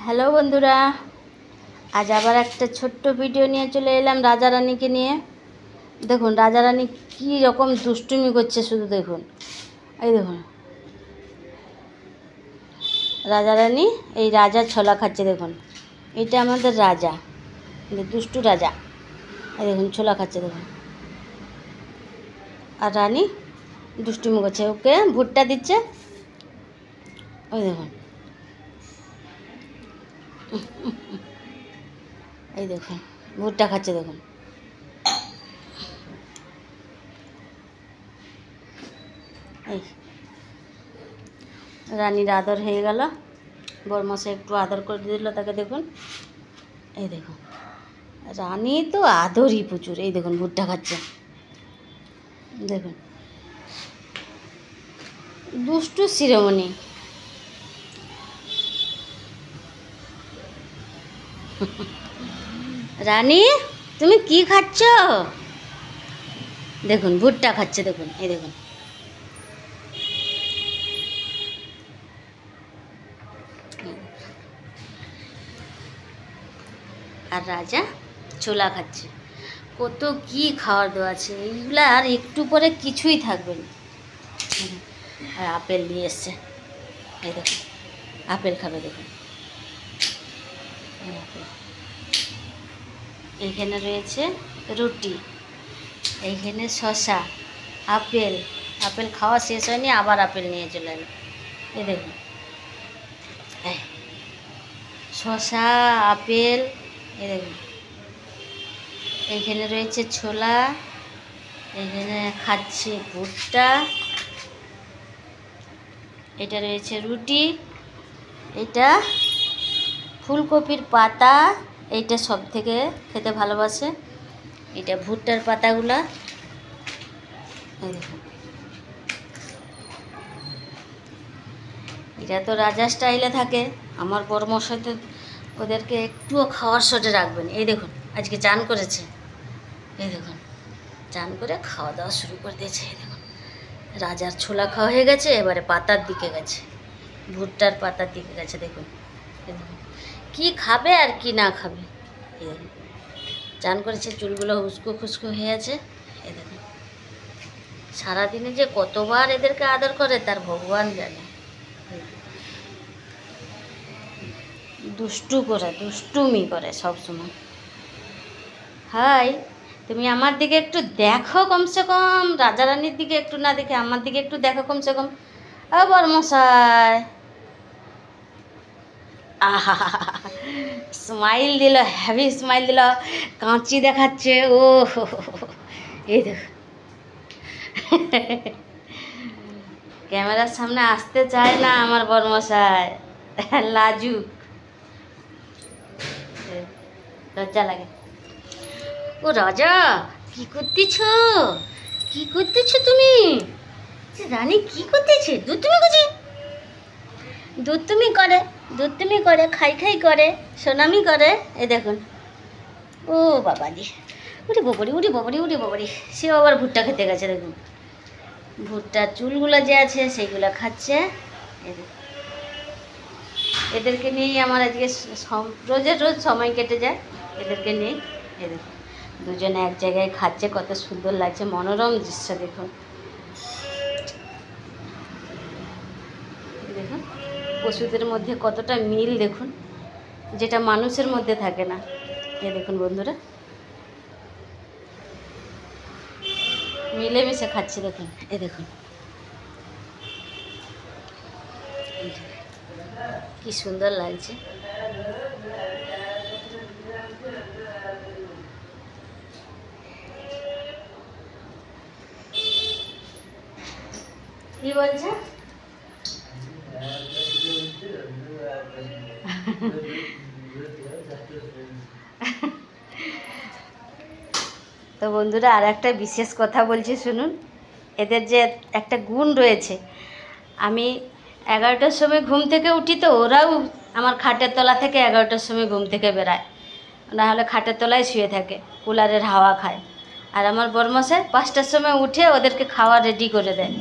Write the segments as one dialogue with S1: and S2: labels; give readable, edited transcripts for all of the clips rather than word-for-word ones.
S1: Hello বন্ধুরা, আজ আবার একটা ছোট্ট ভিডিও নিয়ে চলে এলাম রাজা রানীকে নিয়ে। দেখুন রাজা রানী কী রকম দুষ্টুমি করছে, শুধু দেখুন। এই দেখুন রাজা রানী এই রাজার ছোলা খাচ্ছে। দেখুন এটা আমাদের রাজা, দুষ্টু রাজা। এই দেখুন ছোলা খাচ্ছে দেখুন, আর রানী দুষ্টুমি করছে, ওকে ভুট্টা দিচ্ছে। ওই দেখুন, এই দেখুন ভুট্টা খাচ্ছে দেখুন। এই রানীর আদর হয়ে গেল, বরমশাই একটু আদর করে দিল তাকে। দেখুন এই দেখুন রানী তো আদরই প্রচুর। এই দেখুন ভুট্টা খাচ্ছে, দেখুন দুষ্টু শিরোমণি। রানী তুমি কি খাচ্ছ? দেখুন ভুট্টা খাচ্ছে দেখুন, এই দেখুন। আর রাজা ছোলা খাচ্ছে। কত কি খাওয়ার দেওয়া আছে, এইগুলা আর একটু পরে কিছুই থাকবে না। আর আপেল নিয়ে এসছে, এই দেখুন আপেল খাবে দেখুন। এইখানে রয়েছে রুটি, এইখানে শসা, আপেল। আপেল খাওয়া শেষ হয়নি, আবার আপেল নিয়ে চলে এলো। এই দেখুন শসা, আপেল। এই দেখুন এইখানে রয়েছে ছোলা, এইখানে খাচ্ছে ভুট্টা, এটা রয়েছে রুটি, এটা ফুলকপির পাতা, এইটা সব থেকে খেতে ভালোবাসে। এটা ভুট্টার পাতাগুলা। এই দেখুন এটা তো রাজা স্টাইলে থাকে। আমার বড়মশাই তো ওদেরকে একটুও খাওয়ার শটে রাখবেন। এই দেখুন আজকে চান করেছে, এই দেখুন চান করে খাওয়া দাওয়া শুরু করে দিয়েছে। এই দেখুন রাজার ছোলা খাওয়া হয়ে গেছে, এবারে পাতার দিকে গেছে, ভুট্টার পাতার দিকে গেছে। দেখুন এই দেখুন কী খাবে আর কি না খাবে। এই দেখুন চান করেছে, চুলগুলো উস্কো খুস্কো হয়ে আছে। এই দেখুন সারাদিনে যে কতবার এদেরকে আদর করে তার ভগবান জানে। দুষ্টুমি করে সব সময়। হাই তুমি আমার দিকে একটু দেখো কমসে কম, রাজা রানীর দিকে একটু না দেখে আমার দিকে একটু দেখো কমসে কম। ও বরমশাই, আহা স্মাইল দিল, হ্যাভি স্মাইল দিল, কাঁচি দেখাচ্ছে। ও এই দেখো ক্যামেরার সামনে আসতে চায় না আমার বরমশাই, লাজুক, লজ্জা লাগে। ও রাজা কি করতেছ, কি করতেছ তুমি? রানী কি করতেছে? দুধ তুমি করে খাই করে, সোনামি করে। এই দেখুন ও বাবাজি, উঠি বাবারি, সে আবার ভুট্টা খেতে গেছে। দেখুন ভুট্টার চুলগুলো যে আছে সেইগুলো খাচ্ছে। এদেরকে নিয়েই আমার আজকে রোজ সময় কেটে যায়, এদেরকে নিয়েই। এই দেখুন দুজনে এক জায়গায় খাচ্ছে, কত সুন্দর লাগছে, মনোরম দৃশ্য। দেখুন দেখুন পশুদের মধ্যে কতটা মিল দেখুন, যেটা মানুষের মধ্যে থাকে না। এ দেখুন বন্ধুরা মিলেমিশে খাচ্ছে দেখুন। এ দেখুন কি সুন্দর লাগছে। কি বলছে? তো বন্ধুরা আর একটা বিশেষ কথা বলছি শুনুন। এদের যে একটা গুণ রয়েছে, আমি 11টার সময় ঘুম থেকে উঠি, তো ওরাও আমার খাটের তলা থেকে 11টার সময় ঘুম থেকে বেরায়, নাহলে খাটের তলায় শুয়ে থাকে, কুলারের হাওয়া খায়। আর আমার বরমশাই 5টার সময় উঠে ওদেরকে খাওয়া রেডি করে দেয়,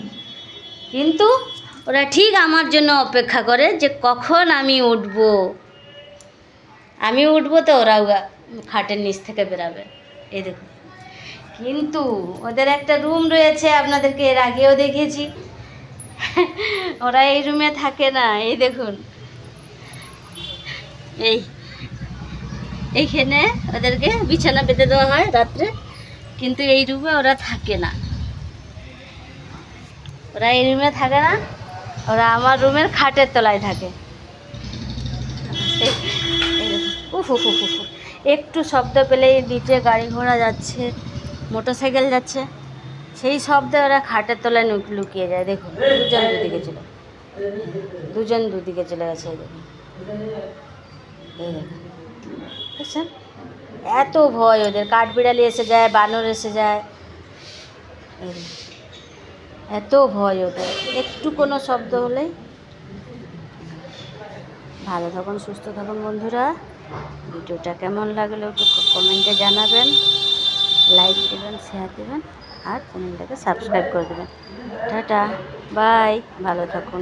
S1: কিন্তু ওরা ঠিক আমার জন্য অপেক্ষা করে যে কখন আমি উঠবো। আমি উঠবো তো ওরাও খাটের নিচ থেকে বেরাবে। এই দেখুন, কিন্তু ওদের একটা রুম রয়েছে, আপনাদেরকে এর আগেও দেখিয়েছি। ওরা এই রুমে থাকে না। এই দেখুন, এইখানে ওদেরকে বিছানা পেতে দেওয়া হয় রাত্রে, কিন্তু এই রুমে ওরা থাকে না। ওরা এই রুমে থাকে না, ওরা আমার রুমের খাটের তলায় থাকে। উফ উফ উফ উফ, একটু শব্দ পেলেই নিচে গাড়ি ঘোড়া যাচ্ছে, মোটরসাইকেল যাচ্ছে, সেই শব্দে ওরা খাটের তলায় লুকিয়ে যায়। দেখুন, দুজন দুদিকে চলে গেছে। এই দেখুন, বুঝছেন, এত ভয় ওদের। কাঠবিড়ালি এসে যায়, বানর এসে যায়, এত ভয় ওদের। একটু কোনো শব্দ হলেই। ভালো থাকুন, সুস্থ থাকুন বন্ধুরা। ভিডিওটা কেমন লাগলো একটু কমেন্টে জানাবেন, লাইক দেবেন, শেয়ার দেবেন, আর চ্যানেলটাকে সাবস্ক্রাইব করে দেবেন। টাটা, বাই, ভালো থাকুন।